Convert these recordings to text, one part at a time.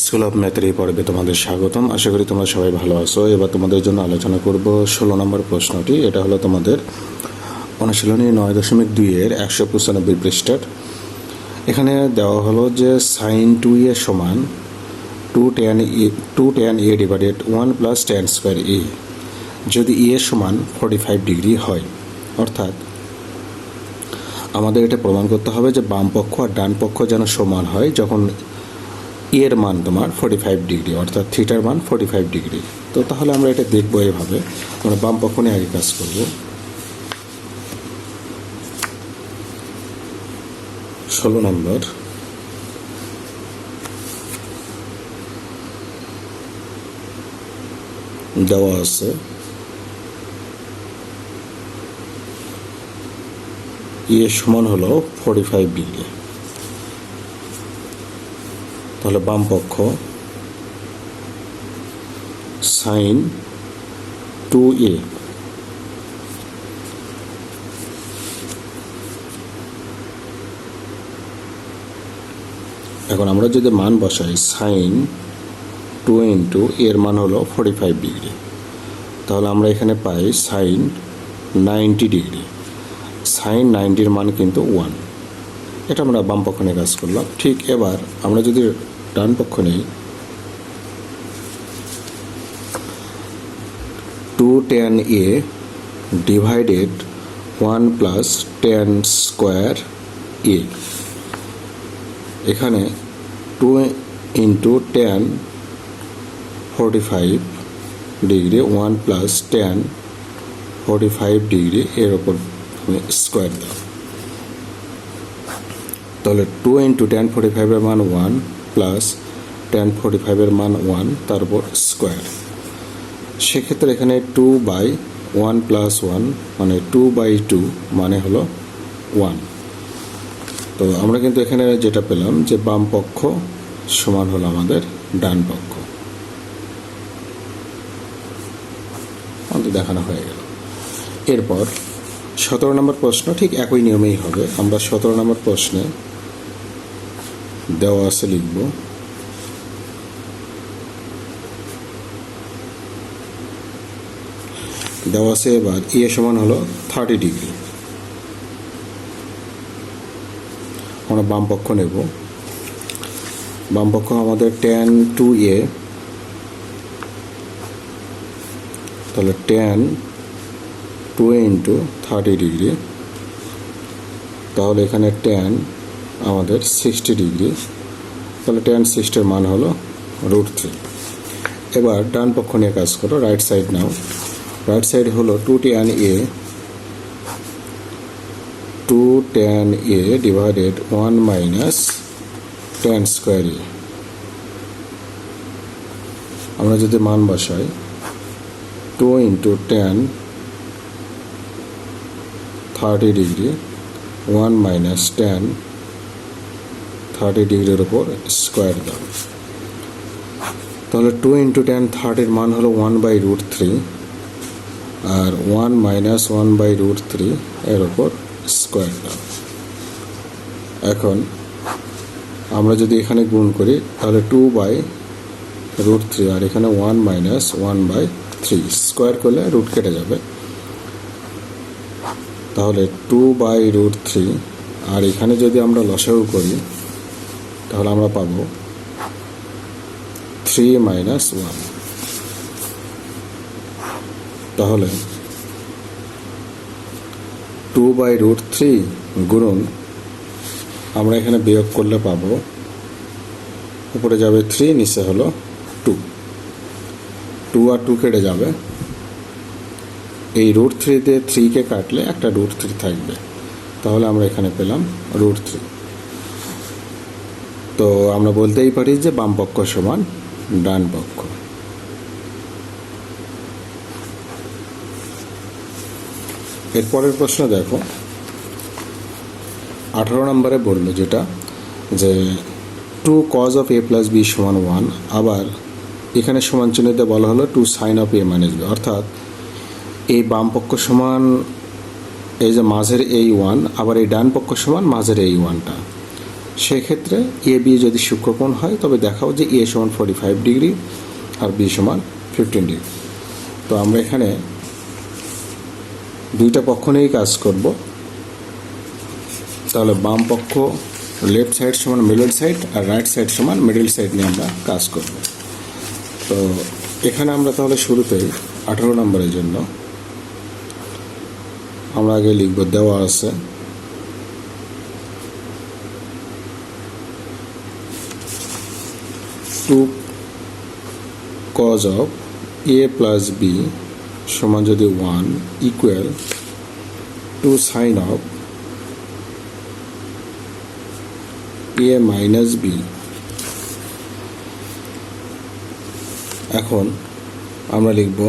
School of ম্যাথের এই পর্বে তোমাদের স্বাগতম। আশা করি তোমরা সবাই ভালো আছো। এবার তোমাদের জন্য আলোচনা করব 16 নম্বর প্রশ্নটি। এটা হলো তোমাদের অনুশীলনী 9.2-এর 195 পৃষ্ঠার। এখানে দেওয়া হলো যে সাইন 2a সমান 2 tan a divided 1 plus tan square a যদি a সমান 45 ডিগ্রি হয়। অর্থাৎ আমাদের এটা প্রমাণ করতে হবে যে বাম পক্ষ আর ডান পক্ষ যেন সমান হয় যখন এর মান তোমার 45 ডিগ্রি, অর্থাৎ থিটার মান 45 ডিগ্রি। তো তাহলে আমরা এটা দেখবো এভাবে। আমরা বাম পক্ষ নিয়ে আগে কাজ করব। 16 নম্বর দেওয়া আছে এর সমান হলো 45 ডিগ্রি। তাহলে বাম পক্ষ সাইন 2a এখন আমরা যদি মান বসাই সাইন 2 ইন্টু এর মান হলো 45 ডিগ্রি, তাহলে আমরা এখানে পাই সাইন 90 ডিগ্রি। সাইন 90-র মান কিন্তু 1। এটা আমরা বাম পক্ষ নিয়ে কাজ করলাম। ঠিক এবার আমরা যদি ডান পক্ষ নেই, 2 tan a divided 1 plus tan square a। এখানে 2 into tan 45 degree 1 plus tan 45 degree এর ওপর স্কোয়ার দাও। তাহলে 2 ইন্টু tan 45-এর মান 1 প্লাস tan 45-এর মান 1 তারপর স্কোয়ার। সেক্ষেত্রে এখানে 2/1 প্লাস 1 মানে 2/2 মানে হলো 1। তো আমরা কিন্তু এখানে যেটা পেলাম যে বাম পক্ষ সমান হলো আমাদের ডান পক্ষ। আমাদের দেখানো হয়ে গেল। এরপর 17 নম্বর প্রশ্ন ঠিক একই নিয়মেই হবে। আমরা 17 নম্বর প্রশ্নে দেওয়া আছে লিখব দেওয়া আছে এবার এ সমান হলো 30 ডিগ্রি। আমরা বাম পক্ষ নেব। বাম পক্ষ আমাদের tan 2a, তাহলে tan 2 ইন্টু 30 ডিগ্রি, তাহলে এখানে tan আমাদের 60 ডিগ্রি, তাহলে tan 60-এর মান হলো √3। এবার ডান পক্ষ নিয়ে কাজ করো। রাইট সাইড নাও। রাইট সাইড হলো 2 tan a divided 1 minus tan square a। আমরা যদি মান বসাই 2 into tan 30 degree 1 minus tan 30 ডিগ্রির উপর স্কোয়ার দাও। তাহলে 2 ইন্টু tan 30-এর মান হলো 1/√3 আর 1 মাইনাস 1/√3 এর উপর স্কোয়ার দাও। এখন আমরা যদি এখানে গুণ করি তাহলে 2/√3 আর এখানে 1 মাইনাস 1/3 স্কোয়ার করলে রুট কেটে যাবে। তাহলে 2/√3 আর এখানে যদি আমরা লসাগু করি তাহলে আমরা পাবো 3 মাইনাস 1। তাহলে 2/√3 গুণন আমরা এখানে বিয়োগ করলে পাবো, উপরে যাবে 3, নিচে হলো 2 আর 2 কেটে যাবে। এই √3 দিয়ে 3-কে কাটলে একটা √3 থাকবে, তাহলে আমরা এখানে পেলাম √3। তো আমরা বলতেই পারি যে বাম পক্ষ সমান ডান পক্ষ। এরপরের প্রশ্ন দেখো। 18 নম্বরে বললো যেটা যে 2 cos of a plus b সমান 1। আবার এখানে সমান চিহ্নতে বলা হলো 2 sin of a minus b, অর্থাৎ এই বাম পক্ষ সমান এই যে মাঝের এই 1, আবার এই ডান পক্ষ সমান মাঝের এই 1টা। সেক্ষেত্রে এ বি যদি সূক্ষ্মকোণ হয় তবে দেখাও যে এ সমান 45 ডিগ্রি আর বি সমান 15 ডিগ্রি। তো আমরা এখানে দুইটা পক্ষ নিয়েই কাজ করব। তাহলে বাম পক্ষ লেফট সাইড সমান মিডল সাইড আর রাইট সাইড সমান মিডল সাইড নিয়ে আমরা কাজ করব। তো এখানে আমরা তাহলে শুরুতেই 18 নম্বরের জন্য আমরা আগে লিখব, দেওয়া আছে two cos of A plus B সমান যদি 1 equal to sine of A minus B. এখন আমরা লিখব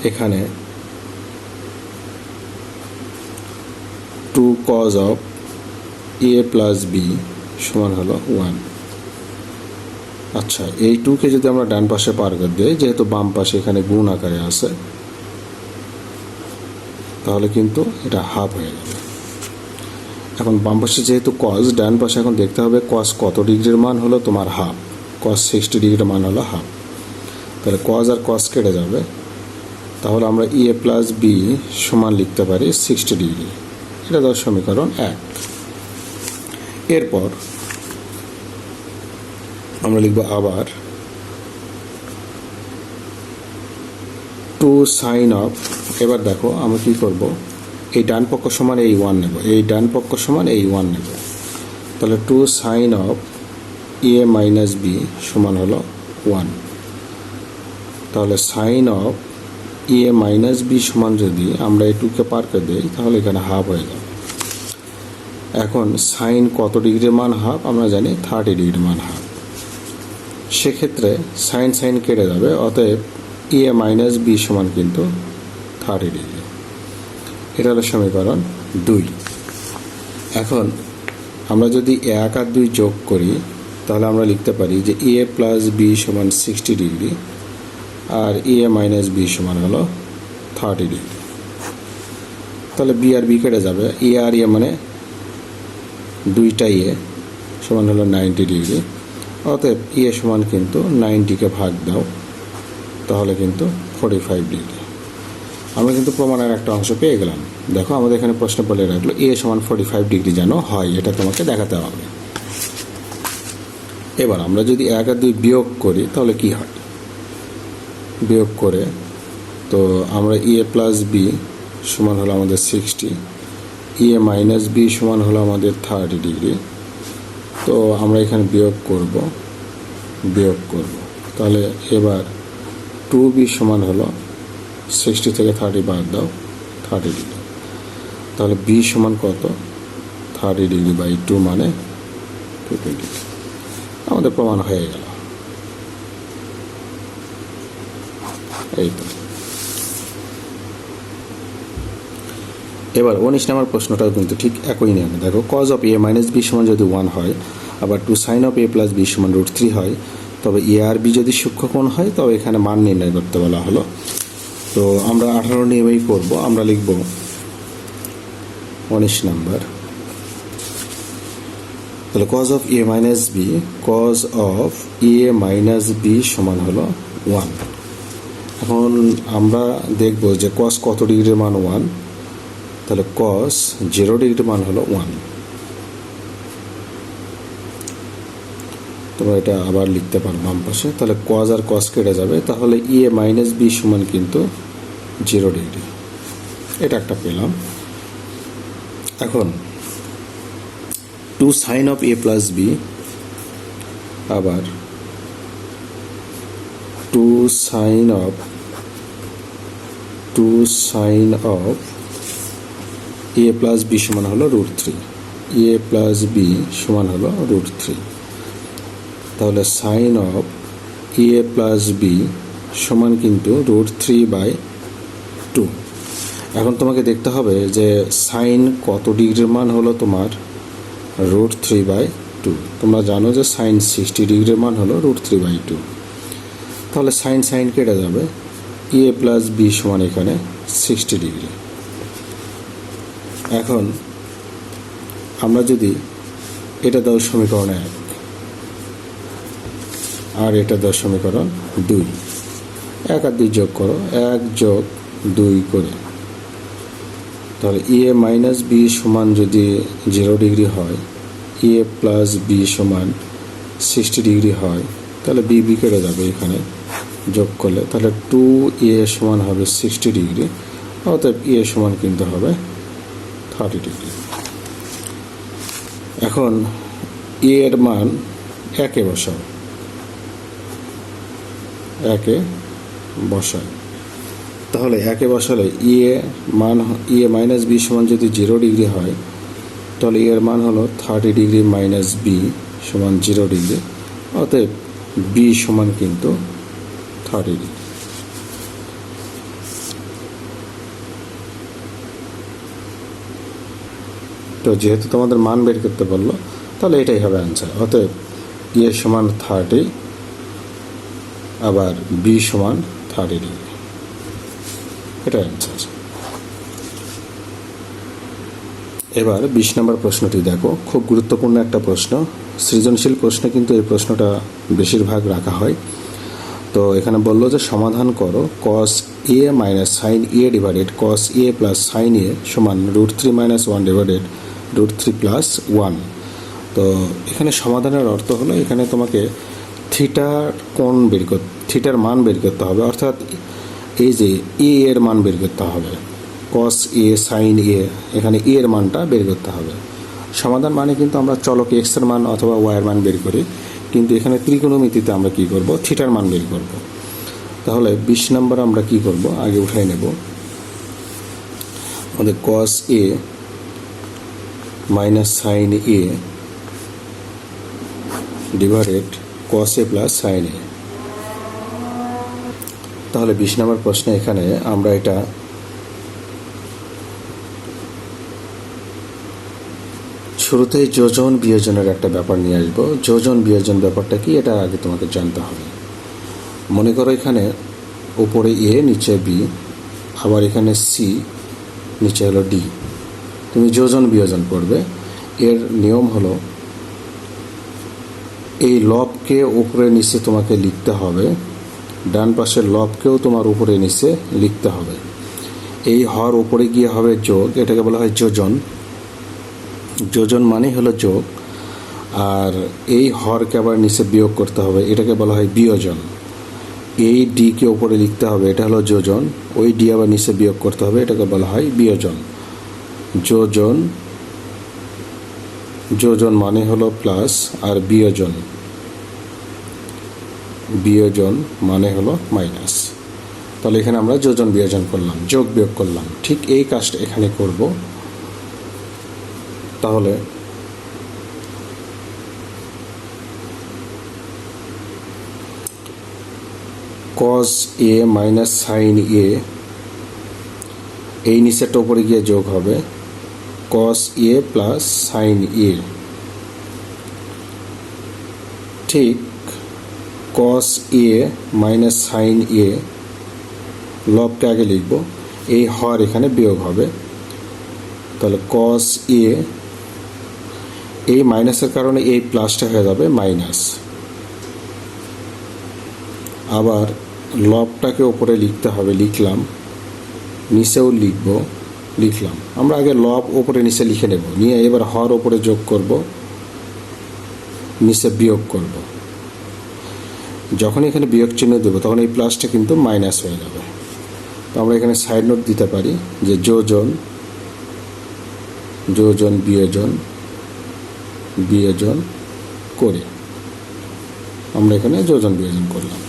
এখানে two cos of A plus B সমান হলো 1। আচ্ছা, এই 2কে যদি আমরা ডান পাশে পার করে দিই, যেহেতু বাম পাশে এখানে গুণ আকারে আছে, তাহলে কিন্তু এটা হাফ হয়ে যাবে। এখন বাম পাশে যেহেতু কজ, ডান পাশে এখন দেখতে হবে কজ কত ডিগ্রির মান হলো তোমার হাফ। কজ 60 ডিগ্রির মান হলো হাফ। তাহলে কজ আর কজ কেটে যাবে। তাহলে আমরা এ প্লাস বি সমান লিখতে পারি 60 ডিগ্রি। এটা ধর সমীকরণ 1। এরপর আমরা লিখব আবার টু সাইন অফ। এবার দেখো আমরা কি করব, এই ডান পক্ষ সমান এই 1 নেব, এই ডান পক্ষ সমান এই 1 নেব। তাহলে two sine of A minus B সমান হলো 1। তাহলে sine of A minus B সমান যদি আমরা এই 2কে পার করে দিই, তাহলে এখানে হাফ হয়ে যাবে। এখন সাইন কত ডিগ্রির মান হাফ আমরা জানি, 30 ডিগ্রির মান হাফ। সেক্ষেত্রে সাইন সাইন কেটে যাবে, অতএব এ মাইনাস বি সমান কিন্তু 30 ডিগ্রি। এটা হলো সমীকরণ 2। এখন আমরা যদি 1 আর 2 যোগ করি, তাহলে আমরা লিখতে পারি যে এ প্লাস বি সমান 60 ডিগ্রি আর এ মাইনাস বি সমান হলো 30 ডিগ্রি। তাহলে বি আর বি কেটে যাবে, এ আর এ মানে দুইটা এ সমান হলো 90 ডিগ্রি। অতএব এ সমান কিন্তু 90কে ভাগ দাও, তাহলে কিন্তু 45 ডিগ্রি। আমরা কিন্তু প্রমাণের একটা অংশ পেয়ে গেলাম। দেখো আমাদের এখানে প্রশ্ন বলে রাখলো এ সমান 45 ডিগ্রি যেন হয়, এটা তোমাকে দেখাতে হবে। এবার আমরা যদি 1 আর 2 বিয়োগ করি তাহলে কি হয়, বিয়োগ করে তো আমরা এ প্লাস বি সমান হলো আমাদের 60, এ মাইনাস বি সমান হলো আমাদের 30 ডিগ্রি। তো আমরা এখানে বিয়োগ করব। তাহলে এবার 2b সমান হলো 60 থেকে 30 বাদ দাও, 30 ডিগ্রি। তাহলে b সমান কত, 30 ডিগ্রি বাই 2 মানে 15 ডিগ্রি। আমাদের প্রমাণ হয়ে গেল। এই তো। এবার 19 নম্বর প্রশ্নটাও কিন্তু ঠিক একই নিয়ম। দেখো cos of A minus B সমান যদি 1 হয়, আবার two sine of A plus B সমান √3 হয়, তবে এ আর বি যদি সূক্ষ্মকোণ হয় তবে এখানে মান নির্ণয় করতে বলা হলো। তো আমরা 18 নিয়মেই করব। আমরা লিখব 19 নাম্বার। তাহলে cos of A minus B, cos of A minus B সমান হলো 1। এখন আমরা দেখব যে কজ কত ডিগ্রির মান 1। তাহলে কজ 0 ডিগ্রির মান হলো 1। তোমরা এটা আবার লিখতে পারো বাম পাশে। তাহলে কজ আর কজ কেটে যাবে, তাহলে এ মাইনাস বি সমান কিন্তু 0 ডিগ্রি। এটা একটা পেলাম। এখন two sine of A plus B, আবার two sine of A plus B সমান হলো √3, এ প্লাস বি সমান হলো √3। তাহলে sine of A plus B সমান কিন্তু √3/2। এখন তোমাকে দেখতে হবে যে সাইন কত ডিগ্রির মান হলো তোমার √3/2। তোমরা জানো যে সাইন 60 ডিগ্রির মান হলো √3/2। তাহলে সাইন সাইন কেটে যাবে, এ প্লাস বি সমান এখানে 60 ডিগ্রি। এখন আমরা যদি এটা দাও সমীকরণ 1 আর এটা দাও সমীকরণ 2। 1 আর 2 যোগ করো, 1 যোগ 2 করে, তাহলে এ মাইনাস বি সমান যদি 0 ডিগ্রি হয়, এ প্লাস বি সমান 60 ডিগ্রি হয়, তাহলে বি বি কেটে যাবে এখানে যোগ করলে, তাহলে 2a সমান হবে 60 ডিগ্রি, অতএব এ সমান কিন্তু হবে 30 ডিগ্রি। এখন এ এর মান 1-এ বসাও, 1-এ বসাই, তাহলে 1-এ বসালে এ মাইনাস বি সমান যদি 0 ডিগ্রি হয়, তাহলে এর মান হলো 30 ডিগ্রি মাইনাস বি সমান 0 ডিগ্রি, অতএব বি সমান কিন্তু 30 ডিগ্রি। তো যেহেতু তোমাদের মান বের করতে বললো, তাহলে এটাই হবে অ্যান্সার। অতএব এ সমান 30, আবার বি সমান 30 ডিগ্রি, এটা অ্যান্সার। এবার 20 নম্বর প্রশ্নটি দেখো, খুব গুরুত্বপূর্ণ একটা প্রশ্ন, সৃজনশীল প্রশ্নে কিন্তু এই প্রশ্নটা বেশিরভাগ রাখা হয়। তো এখানে বললো যে সমাধান করো cos a minus sine A divided cos a plus sine A সমান √3 মাইনাস 1 ডিভাইডেড √3 প্লাস 1। তো এখানে সমাধানের অর্থ হলো এখানে তোমাকে থিটার মান বের করতে হবে, অর্থাৎ এই যে এ এর মান বের করতে হবে, cos a সাইন এ, এখানে এ এর মানটা বের করতে হবে। সমাধান মানে কিন্তু আমরা চলক x এর মান অথবা y এর মান বের করি, কিন্তু এখানে ত্রিকোণমিতিতে আমরা কি করব, থিটার মান বের করব। তাহলে 20 নম্বর আমরা কি করব, আগে উঠাই নেব আমাদের cos a minus sine A divided cos a plus sine A. তাহলে 20 নম্বর প্রশ্নে এখানে আমরা এটা শুরুতেই যোজন বিয়োজনের একটা ব্যাপার নিয়ে আসবো। যোজন বিয়োজন ব্যাপারটা কি, এটা আগে তোমাকে জানতে হবে। মনে করো এখানে উপরে এ, নিচে বি, আবার এখানে সি, নিচে হলো ডি। তুমি যোজন বিয়োজন করবে, এর নিয়ম হলো এই লবকে উপরে নিচে তোমাকে লিখতে হবে, ডান পাশের লবকেও তোমার উপরে নিচে লিখতে হবে। এই হর উপরে গিয়ে হবে যোগ, এটাকে বলা হয় যোজন। যোজন মানে হলো যোগ, আর এই হরকে আবার নিচে বিয়োগ করতে হবে, এটাকে বলা হয় বিয়োজন। এই ডিকে উপরে লিখতে হবে, এটা হলো যোজন, ওই ডি আবার নিচে বিয়োগ করতে হবে, এটাকে বলা হয় বিয়োজন। যোজন, যোজন মানে হলো প্লাস, আর বিয়োজন, বিয়োজন মানে হলো মাইনাস। তাহলে এখানে আমরা যোজন বিয়োজন করলাম, যোগ বিয়োগ করলাম, ঠিক এই কাজটা এখানে করব। তাহলে cos a মাইনাস সাইন এ, এই নিচেরটা উপরে গিয়ে যোগ হবে cos a প্লাস সাইন এ। ঠিক cos a মাইনাস সাইন এ, লবকে আগে লিখব, এই হর এখানে বিয়োগ হবে, তাহলে cos a, এই মাইনাসের কারণে এই প্লাসটা হয়ে যাবে মাইনাস। আবার লবটাকে উপরে লিখতে হবে, লিখলাম, নিচেও লিখলাম। আমরা আগে লব উপরে নিচে লিখে নেব, নিয়ে এবার হর উপরে যোগ করব, নিচে বিয়োগ করব। যখন এখানে বিয়োগ চিহ্ন দেব তখন এই প্লাসটা কিন্তু মাইনাস হয়ে যাবে। তো আমরা এখানে সাইড নোট দিতে পারি যে যোজন, যোজন বিয়োজন, বিয়োজন করে আমরা এখানে যোজন বিয়োজন করলাম।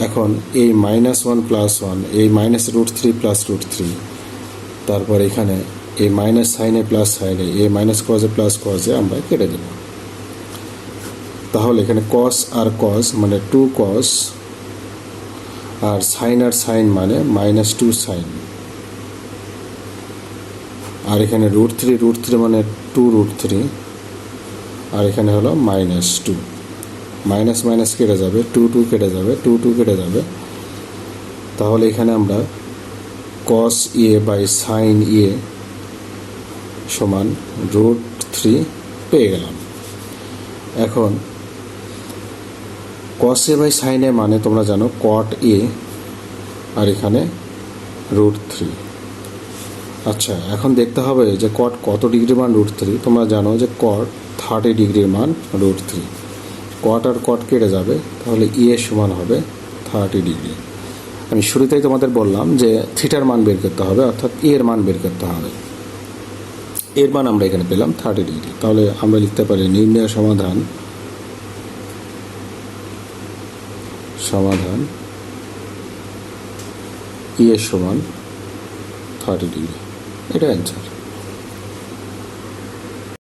এখন এই -1 + 1, এই -√3 + √3, তারপর এখানে এই মাইনাস সাইনে প্লাস সাইনে, এই মাইনাস কজে প্লাস কজে আমরা কেটে দেব। তাহলে এখানে কস আর কস মানে 2 কস, আর সাইন মানে -2 সাইন, আর এখানে √3 মানে 2√3, আর এখানে হলো -2, মাইনাস মাইনাস কেটে যাবে, 2 কেটে যাবে, 2 কেটে যাবে। তাহলে এখানে আমরা cos a by sine a সমান √3 পেয়ে গেলাম। এখন cos a by sin a মানে তোমরা জানো cot a, আর এখানে √3। আচ্ছা, এখন দেখতে হবে যে cot কত ডিগ্রির মান √3। তোমরা জানো যে cot 30 ডিগ্রির মান √3। cot আর cot কেটে যাবে, তাহলে এ সমান হবে 30 ডিগ্রি। আমি শুরুতেই তোমাদের বললাম যে থিটার মান বের করতে হবে, অর্থাৎ এর মান বের করতে হবে। এর মান আমরা এখানে পেলাম 30 ডিগ্রি। তাহলে আমরা লিখতে পারি নির্ণয় সমাধান এ সমান 30 ডিগ্রি। এটা অ্যান্সার।